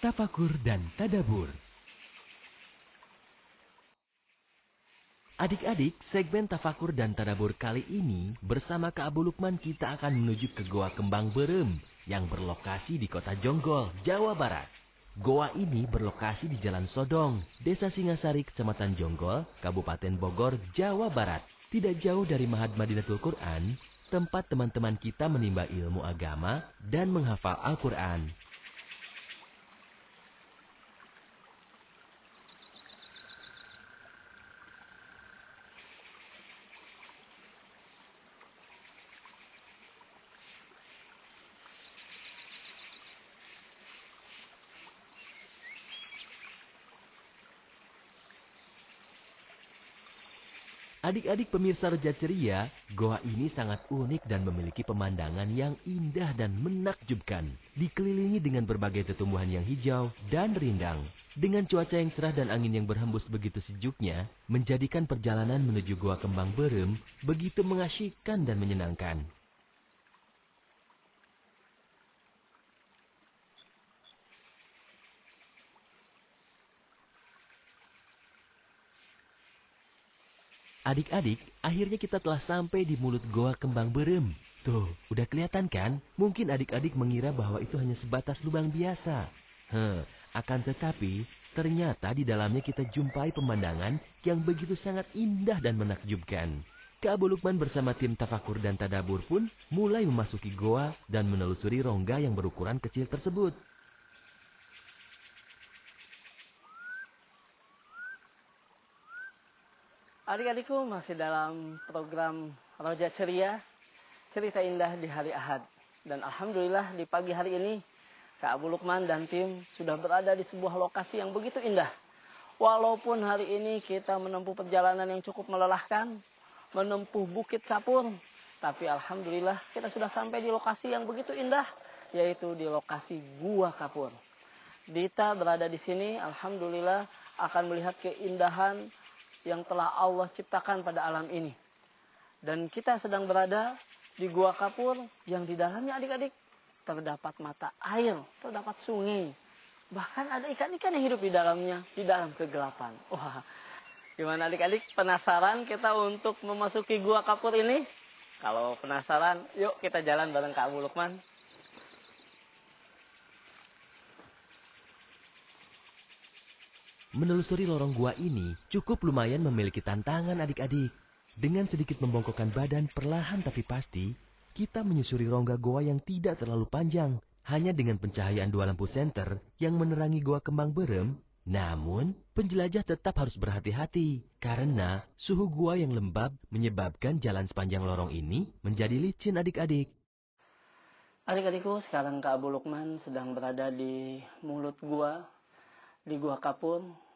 Tafakur dan Tadabur. Adik-adik, segmen Tafakur dan Tadabur kali ini bersama Kak Abu Lukman kita akan menuju ke Goa Kembang Berem yang berlokasi di Kota Jonggol, Jawa Barat. Goa ini berlokasi di Jalan Sodong, Desa Singasari, Kecamatan Jonggol, Kabupaten Bogor, Jawa Barat. Tidak jauh dari Ma'had Madinatul Quran, tempat teman-teman kita menimba ilmu agama dan menghafal Al-Quran. Adik-adik pemirsa Reja Ceria, goa ini sangat unik dan memiliki pemandangan yang indah dan menakjubkan. Dikelilingi dengan berbagai tumbuhan yang hijau dan rindang. Dengan cuaca yang cerah dan angin yang berhembus begitu sejuknya, menjadikan perjalanan menuju Goa Kembang Berem begitu mengasyikkan dan menyenangkan. Adik-adik, akhirnya kita telah sampai di mulut Goa Kembang Berem. Tuh, udah kelihatan kan? Mungkin adik-adik mengira bahwa itu hanya sebatas lubang biasa. Akan tetapi, ternyata di dalamnya kita jumpai pemandangan yang begitu sangat indah dan menakjubkan. Kak Abu Lukman bersama tim Tafakur dan Tadabur pun mulai memasuki goa dan menelusuri rongga yang berukuran kecil tersebut. Adik-adikku, masih dalam program Roja Ceria, cerita indah di hari Ahad. Dan Alhamdulillah di pagi hari ini, Kak Abu Lukman dan tim sudah berada di sebuah lokasi yang begitu indah. Walaupun hari ini kita menempuh perjalanan yang cukup melelahkan, menempuh Bukit Sapur, tapi Alhamdulillah kita sudah sampai di lokasi yang begitu indah, yaitu di lokasi Gua Kapur. Dita berada di sini, Alhamdulillah akan melihat keindahan yang telah Allah ciptakan pada alam ini. Dan kita sedang berada di Gua Kapur yang di dalamnya adik-adik terdapat mata air, terdapat sungai. Bahkan ada ikan-ikan yang hidup di dalamnya, di dalam kegelapan. Wah, gimana adik-adik? Penasaran kita untuk memasuki Gua Kapur ini? Kalau penasaran, yuk kita jalan bareng Kak Abu Lukman. Menelusuri lorong gua ini cukup lumayan memiliki tantangan adik-adik. Dengan sedikit membongkokkan badan perlahan tapi pasti, kita menyusuri rongga goa yang tidak terlalu panjang. Hanya dengan pencahayaan 2 lampu senter yang menerangi Goa Kembang Berem. Namun, penjelajah tetap harus berhati-hati. Karena suhu gua yang lembab menyebabkan jalan sepanjang lorong ini menjadi licin adik-adik. Adik-adikku, sekarang Kak Abu Lukman sedang berada di mulut gua, di Gua Kapur,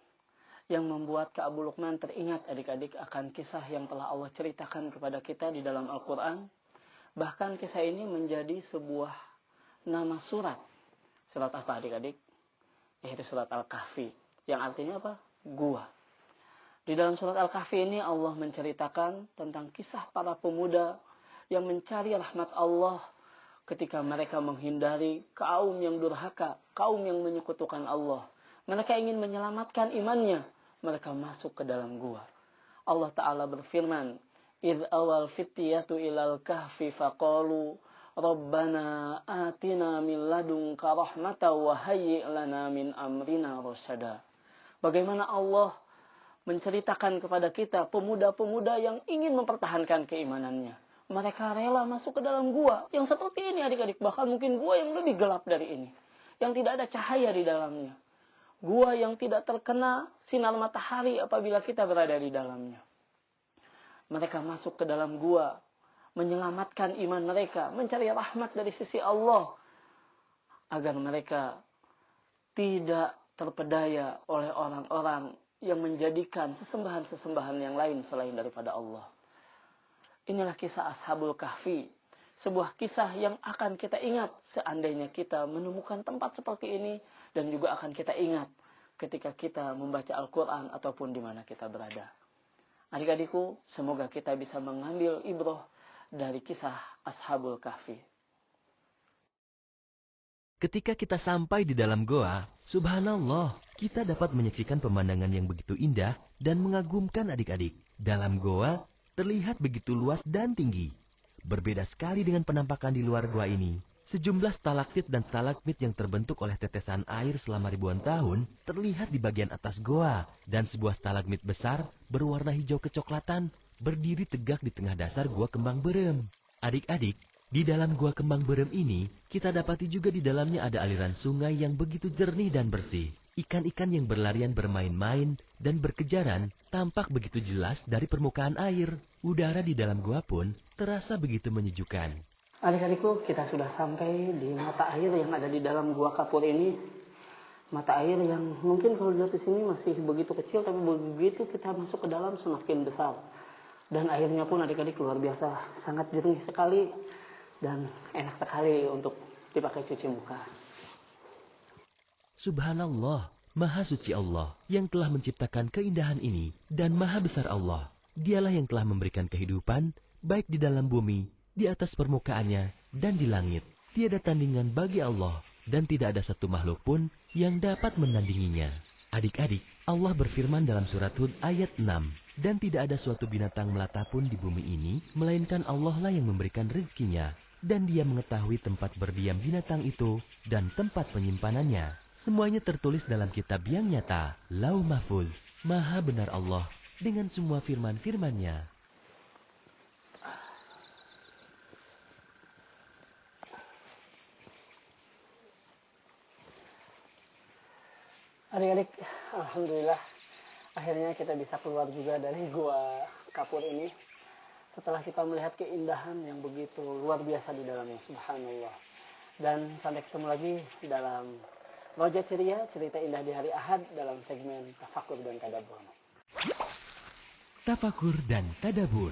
yang membuat Kak Abu Lukman teringat adik-adik akan kisah yang telah Allah ceritakan kepada kita di dalam Al-Quran. Bahkan kisah ini menjadi sebuah nama surat. Surat apa adik-adik? Yaitu surat Al-Kahfi. Yang artinya apa? Gua. Di dalam surat Al-Kahfi ini Allah menceritakan tentang kisah para pemuda yang mencari rahmat Allah ketika mereka menghindari kaum yang durhaka, kaum yang menyekutukan Allah. Mereka ingin menyelamatkan imannya. Mereka masuk ke dalam gua. Allah Ta'ala berfirman, "Idh awal fityatu ilal kahfi faqalu, Rabbana atina min ladunka rahmatan wa hayyi' lana min amrina rasyada." Bagaimana Allah menceritakan kepada kita pemuda-pemuda yang ingin mempertahankan keimanannya. Mereka rela masuk ke dalam gua yang seperti ini adik-adik. Bahkan mungkin gua yang lebih gelap dari ini. Yang tidak ada cahaya di dalamnya. Gua yang tidak terkena sinar matahari apabila kita berada di dalamnya. Mereka masuk ke dalam gua, menyelamatkan iman mereka, mencari rahmat dari sisi Allah, agar mereka tidak terpedaya oleh orang-orang yang menjadikan sesembahan-sesembahan yang lain selain daripada Allah. Inilah kisah Ashabul Kahfi. Sebuah kisah yang akan kita ingat seandainya kita menemukan tempat seperti ini. Dan juga akan kita ingat ketika kita membaca Al-Quran ataupun di mana kita berada. Adik-adikku, semoga kita bisa mengambil ibrah dari kisah Ashabul Kahfi. Ketika kita sampai di dalam goa, Subhanallah, kita dapat menyaksikan pemandangan yang begitu indah dan mengagumkan adik-adik. Dalam goa, terlihat begitu luas dan tinggi. Berbeda sekali dengan penampakan di luar goa ini. Sejumlah stalaktit dan stalagmit yang terbentuk oleh tetesan air selama ribuan tahun terlihat di bagian atas goa. Dan sebuah stalagmit besar berwarna hijau kecoklatan berdiri tegak di tengah dasar gua kembang berem. Adik-adik, di dalam gua kembang berem ini, kita dapati juga di dalamnya ada aliran sungai yang begitu jernih dan bersih. Ikan-ikan yang berlarian bermain-main dan berkejaran tampak begitu jelas dari permukaan air. Udara di dalam gua pun terasa begitu menyejukkan. Adik-adikku, kita sudah sampai di mata air yang ada di dalam gua kapur ini. Mata air yang mungkin kalau dilihat di sini masih begitu kecil, tapi begitu kita masuk ke dalam semakin besar. Dan airnya pun adik-adik luar biasa, sangat jernih sekali dan enak sekali untuk dipakai cuci muka. Subhanallah, Maha Suci Allah yang telah menciptakan keindahan ini dan Maha Besar Allah. Dialah yang telah memberikan kehidupan baik di dalam bumi, di atas permukaannya, dan di langit. Tiada tandingan bagi Allah dan tidak ada satu makhluk pun yang dapat menandinginya. Adik-adik, Allah berfirman dalam surat Hud ayat 6, dan tidak ada suatu binatang melata pun di bumi ini, melainkan Allah lah yang memberikan rezekinya, dan Dia mengetahui tempat berdiam binatang itu dan tempat penyimpanannya. Semuanya tertulis dalam kitab yang nyata, Lauh Mahfuz. Maha benar Allah dengan semua firman-firman-Nya. Adik-adik, alhamdulillah akhirnya kita bisa keluar juga dari gua kapur ini setelah kita melihat keindahan yang begitu luar biasa di dalamnya, subhanallah. Dan sampai ketemu lagi dalam Roja Ceria, cerita indah di hari Ahad dalam segmen Tafakur dan Tadabur. Tafakur dan Tadabur.